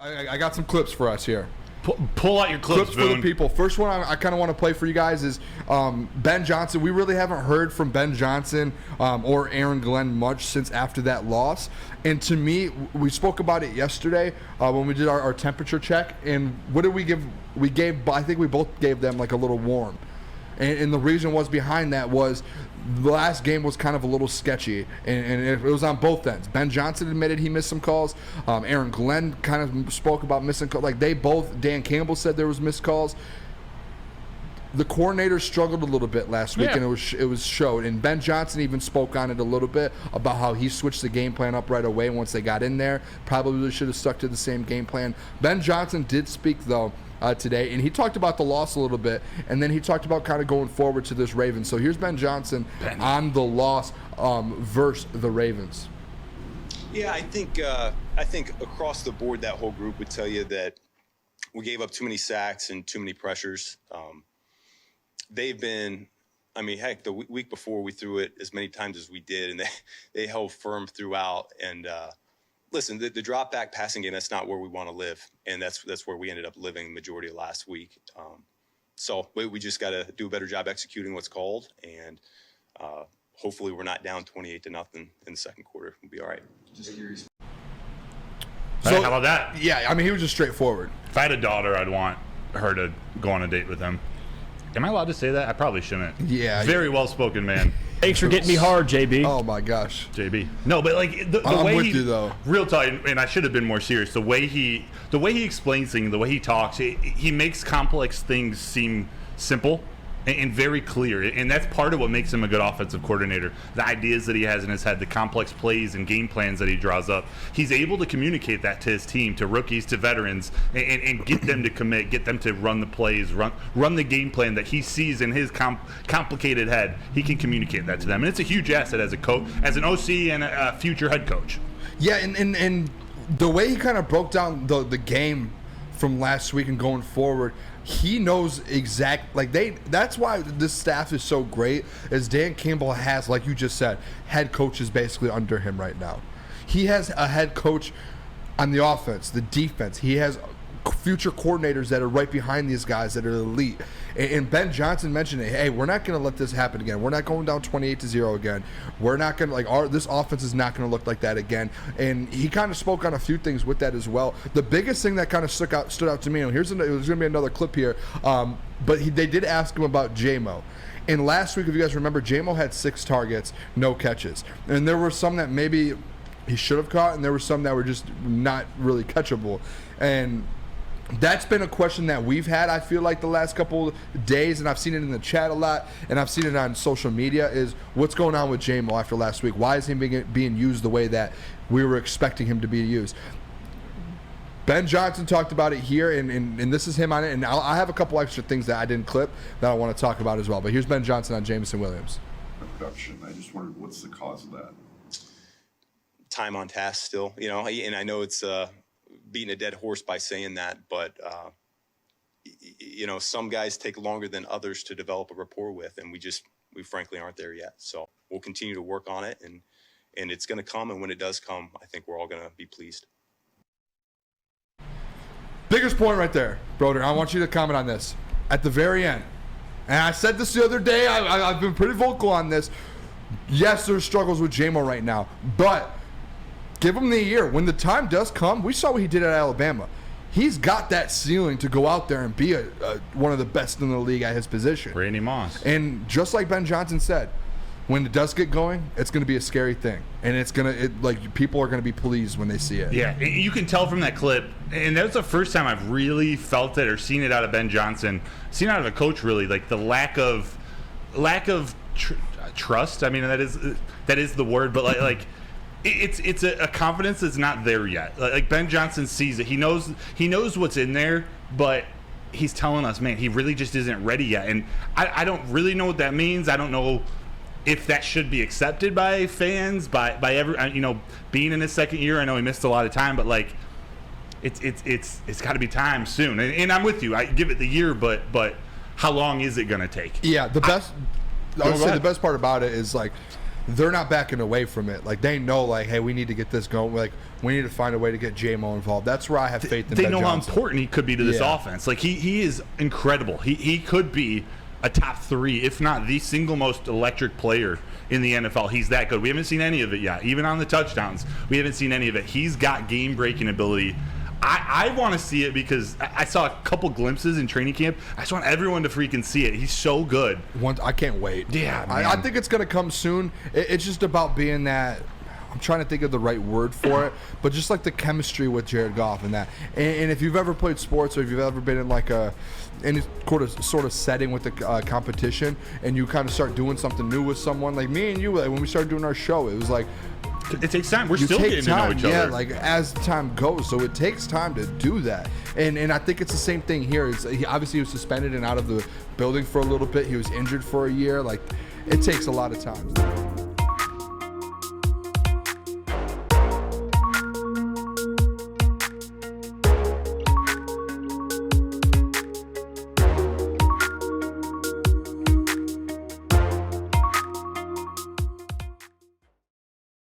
I got some clips for us here. Pull out your clips for the people. First one I kind of want to play for you guys is Ben Johnson. We really haven't heard from Ben Johnson or Aaron Glenn much since after that loss. And to me, we spoke about it yesterday when we did our temperature check. And what did we give? I think we both gave them like a little warm. And the reason was behind that was the last game was kind of a little sketchy, and it was on both ends. Ben Johnson admitted he missed some calls. Aaron Glenn kind of spoke about missing calls. Like they both, Dan Campbell said there was missed calls. The coordinators struggled a little bit last week, and it was showed. And Ben Johnson even spoke on it a little bit about how he switched the game plan up right away once they got in there. Probably should have stuck to the same game plan. Ben Johnson did speak, though, today, and he talked about the loss a little bit, and then he talked about kind of going forward to this Ravens. So here's Ben Johnson on the loss versus the Ravens. Yeah, I think across the board that whole group would tell you that we gave up too many sacks and too many pressures. They've been, heck, the week before we threw it as many times as we did, and they held firm throughout. And listen, the drop back passing game, that's not where we want to live. And that's where we ended up living the majority of last week. So we just got to do a better job executing what's called. And hopefully we're not down 28-0 in the second quarter. We'll be all right. Just curious. So, how about that? Yeah, he was just straightforward. If I had a daughter, I'd want her to go on a date with him. Am I allowed to say that? I probably shouldn't. Yeah. Very well-spoken man. Thanks for getting me hard, JB. Oh, my gosh. JB. No, but like the I'm way with you, though. Real talk, and I should have been more serious. The way he explains things, the way he talks, he makes complex things seem simple and very clear. And that's part of what makes him a good offensive coordinator. The ideas that he has in his head, the complex plays and game plans that he draws up. He's able to communicate that to his team, to rookies, to veterans, and get them to commit, get them to run the plays, run the game plan that he sees in his complicated head. He can communicate that to them. And it's a huge asset as a coach, as an OC and a future head coach. Yeah, and the way he kind of broke down the game from last week and going forward, he knows that's why this staff is so great, is Dan Campbell has, like you just said, head coaches basically under him right now. He has a head coach on the offense, the defense. He has future coordinators that are right behind these guys that are elite. And Ben Johnson mentioned it. Hey, we're not going to let this happen again. We're not going down 28-0 again. We're not going to this offense is not going to look like that again. And he kind of spoke on a few things with that as well. The biggest thing that kind of stood out to me, and there's going to be another clip here, but they did ask him about J-Mo. And last week, if you guys remember, J-Mo had 6 targets, no catches. And there were some that maybe he should have caught, and there were some that were just not really catchable. And that's been a question that we've had, I feel like, the last couple of days, and I've seen it in the chat a lot, and I've seen it on social media, is what's going on with J-Mo after last week? Why is he being used the way that we were expecting him to be used? Ben Johnson talked about it here, and this is him on it, and I have a couple extra things that I didn't clip that I want to talk about as well. But here's Ben Johnson on Jameson Williams. Production. I just wondered, what's the cause of that? Time on task still, and I know it's beating a dead horse by saying that, but some guys take longer than others to develop a rapport with, and we frankly aren't there yet. So we'll continue to work on it, and it's going to come, and when it does come, I think we're all going to be pleased. Biggest point right there, Broder. I want you to comment on this at the very end. And I said this the other day. I've been pretty vocal on this. Yes, there's struggles with J-Mo right now, but give him the year. When the time does come, we saw what he did at Alabama. He's got that ceiling to go out there and be one of the best in the league at his position. Randy Moss. And just like Ben Johnson said, when it does get going, it's going to be a scary thing. And people are going to be pleased when they see it. Yeah, you can tell from that clip, and that's the first time I've really felt it or seen it out of Ben Johnson, seen it out of a coach really, like the lack of trust. I mean, that is the word, but like it's a confidence that's not there yet. Like Ben Johnson sees it. He knows what's in there, but he's telling us, man, he really just isn't ready yet. And I don't really know what that means. I don't know if that should be accepted by fans, by every, being in his second year. I know he missed a lot of time, but like it's got to be time soon. And I'm with you. I give it the year, but how long is it going to take? Yeah, the best part about it is like they're not backing away from it. Like, they know, like, hey, we need to get this going. Like, we need to find a way to get J-Mo involved. That's where I have faith in They Ben know Johnson. how important he could be to this Yeah. offense. Like, he is incredible. He could be a top 3, if not the single most electric player in the NFL. He's that good. We haven't seen any of it yet. Even on the touchdowns, we haven't seen any of it. He's got game-breaking ability. I want to see it because I saw a couple glimpses in training camp. I just want everyone to freaking see it. He's so good. I can't wait. Yeah, I man. think it's going to come soon. It's just about being that. I'm trying to think of the right word for it, but just like the chemistry with Jared Goff and that. And if you've ever played sports, or if you've ever been in like any sort of setting with the competition, and you kind of start doing something new with someone, like me and you, like when we started doing our show, it was like, It takes time. We're you still take getting time, to know each other. like as time goes, so it takes time to do that. And I think it's the same thing here. He was suspended and out of the building for a little bit. He was injured for a year. Like, it takes a lot of time.